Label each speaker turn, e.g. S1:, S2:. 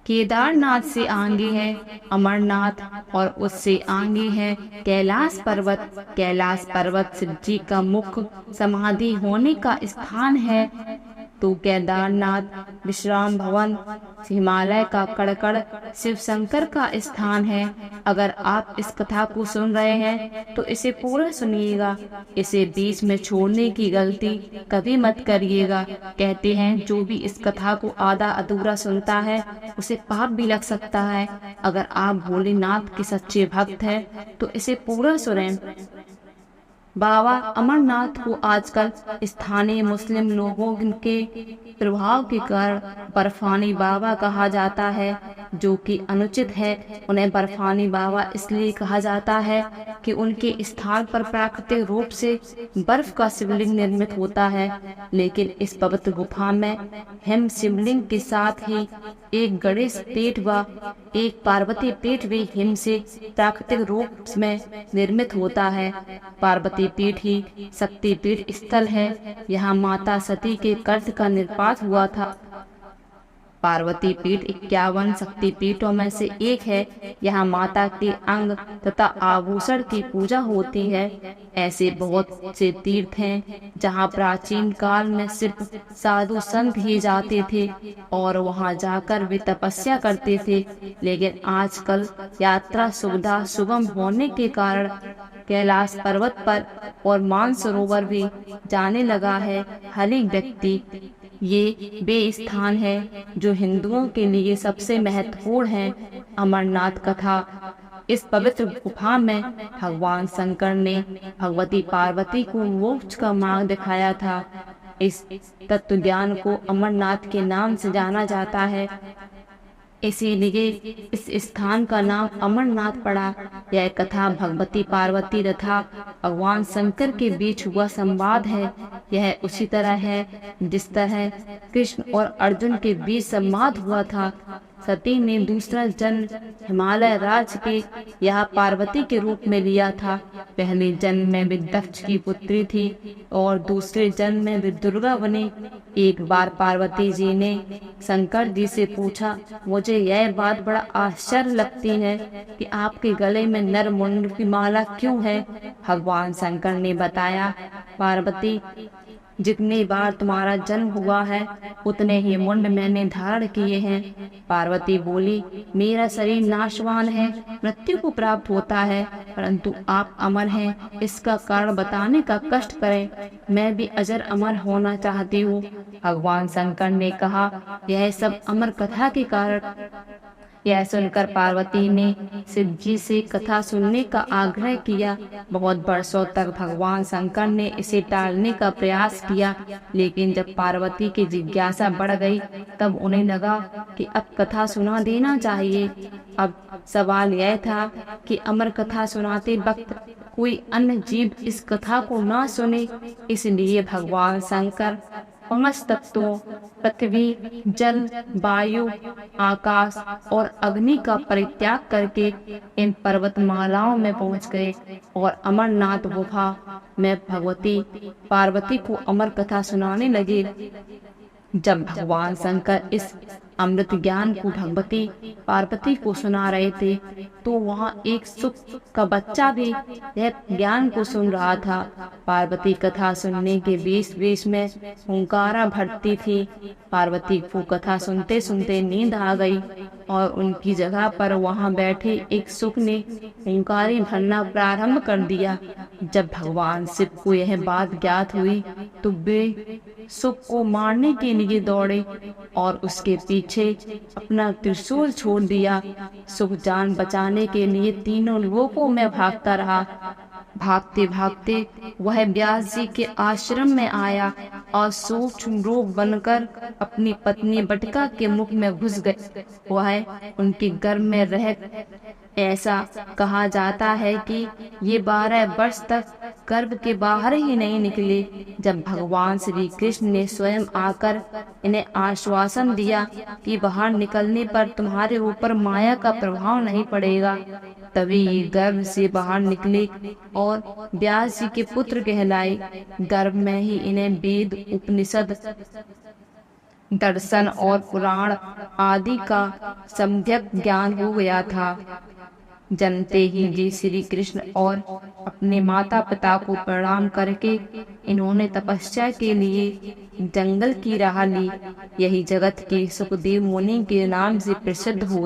S1: केदारनाथ से आगे है अमरनाथ और उससे आगे है कैलाश पर्वत। कैलाश पर्वत शिव जी का मुख्य समाधि होने का स्थान है। तो केदारनाथ विश्राम भवन हिमालय का कड़कड़ शिव शंकर का स्थान है। अगर आप इस कथा को सुन रहे हैं तो इसे पूरा सुनिएगा, इसे बीच में छोड़ने की गलती कभी मत करिएगा। कहते हैं जो भी इस कथा को आधा अधूरा सुनता है उसे पाप भी लग सकता है। अगर आप भोलेनाथ के सच्चे भक्त हैं तो इसे पूरा सुनें। बाबा अमरनाथ को आजकल स्थानीय मुस्लिम लोगों के प्रभाव के कारण बर्फानी बाबा कहा जाता है, जो कि अनुचित है। उन्हें बर्फानी बाबा इसलिए कहा जाता है कि उनके स्थान पर प्राकृतिक रूप से बर्फ का शिवलिंग निर्मित होता है, लेकिन इस पवित्र गुफा में हिम शिवलिंग के साथ ही एक गणेश पीठ व एक पार्वती पीठ भी हिम से प्राकृतिक रूप में निर्मित होता है। पार्वती पीठ ही शक्ति पीठ स्थल है। यहाँ माता सती के कर्त का निर्पात हुआ था। पार्वती पीठ 51 शक्ति पीठों में से एक है। यहाँ माता के अंग तथा आभूषण की पूजा होती है। ऐसे बहुत से तीर्थ हैं जहाँ प्राचीन काल में सिर्फ साधु संत ही जाते थे और वहाँ जाकर वे तपस्या करते थे, लेकिन आजकल यात्रा सुविधा सुगम होने के कारण कैलाश पर्वत पर और मानसरोवर भी जाने लगा है हर एक व्यक्ति। ये वे स्थान है जो हिंदुओं के लिए सबसे महत्वपूर्ण है। अमरनाथ कथा। इस पवित्र गुफा में भगवान शंकर ने भगवती पार्वती को मोक्ष का मार्ग दिखाया था। इस तत्व ज्ञान को अमरनाथ के नाम से जाना जाता है, इसीलिए इस स्थान का नाम अमरनाथ पड़ा। यह कथा भगवती पार्वती तथा भगवान शंकर के बीच हुआ संवाद है। यह उसी तरह है जिस तरह कृष्ण और अर्जुन के बीच संवाद हुआ था। सती ने दूसरा जन्म हिमालय राज्य के यहाँ पार्वती के रूप में लिया था। पहले जन्म में वे दक्ष की पुत्री थी और दूसरे जन्म में वे दुर्गा बनी। एक बार पार्वती जी ने शंकर जी से पूछा, मुझे यह बात बड़ा आश्चर्य लगती है कि आपके गले में नर मुंड की माला क्यों है। भगवान शंकर ने बताया, पार्वती, जितनी बार तुम्हारा जन्म हुआ है उतने ही मुंड मैंने धारण किए हैं। पार्वती बोली, मेरा शरीर नाशवान है, मृत्यु को प्राप्त होता है, परंतु आप अमर हैं, इसका कारण बताने का कष्ट करें। मैं भी अजर अमर होना चाहती हूँ। भगवान शंकर ने कहा, यह सब अमर कथा के कारण। यह सुनकर पार्वती ने शिव जी से कथा सुनने का आग्रह किया। बहुत वर्षों तक भगवान शंकर ने इसे टालने का प्रयास किया, लेकिन जब पार्वती की जिज्ञासा बढ़ गई तब उन्हें लगा कि अब कथा सुना देना चाहिए। अब सवाल यह था कि अमर कथा सुनाते वक्त कोई अन्य जीव इस कथा को ना सुने, इसलिए भगवान शंकर 5 तत्वों पृथ्वी, जल, वायु, आकाश और अग्नि का परित्याग करके इन पर्वतमालाओं में पहुंच गए और अमरनाथ गुफा में भगवती पार्वती को अमर कथा सुनाने लगे। जब भगवान शंकर इस अमृत ज्ञान को भगवती पार्वती को सुना रहे थे तो वहाँ एक सुख का बच्चा भी यह ज्ञान को सुन रहा था। पार्वती कथा सुनने के बीच बीच में हुंकारा भरती थी। पार्वती को कथा सुनते सुनते नींद आ गई और उनकी जगह पर वहाँ बैठे एक सुख ने हुंकारी भरना प्रारंभ कर दिया। जब भगवान शिव को यह बात ज्ञात हुई तो वे सुख को मारने के लिए दौड़े और उसके पीछे अपना त्रिशूल छोड़ दिया। सुख जान बचाने के लिए तीनों लोकों में भागता रहा। भागते भागते वह व्यास जी के आश्रम में आया और सूक्ष्म रूप बनकर अपनी पत्नी बटिका के मुख में घुस गए। वह उनके गर्भ में रह ऐसा कहा जाता है कि ये 12 वर्ष तक गर्भ के बाहर ही नहीं निकले। जब भगवान श्री कृष्ण ने स्वयं आकर इन्हें आश्वासन दिया कि बाहर निकलने पर तुम्हारे ऊपर माया का प्रभाव नहीं पड़ेगा, तभी ये गर्भ से बाहर निकले और व्यास जी के पुत्र कहलाए। गर्भ में ही इन्हें वेद, उपनिषद, दर्शन और पुराण आदि का सम्यक ज्ञान हो गया था। जनते ही जी श्री कृष्ण और अपने माता पिता को प्रणाम करके इन्होंने तपस्या के लिए जंगल की राह ली। यही जगत के सुखदेव मुनि के नाम से प्रसिद्ध हुए।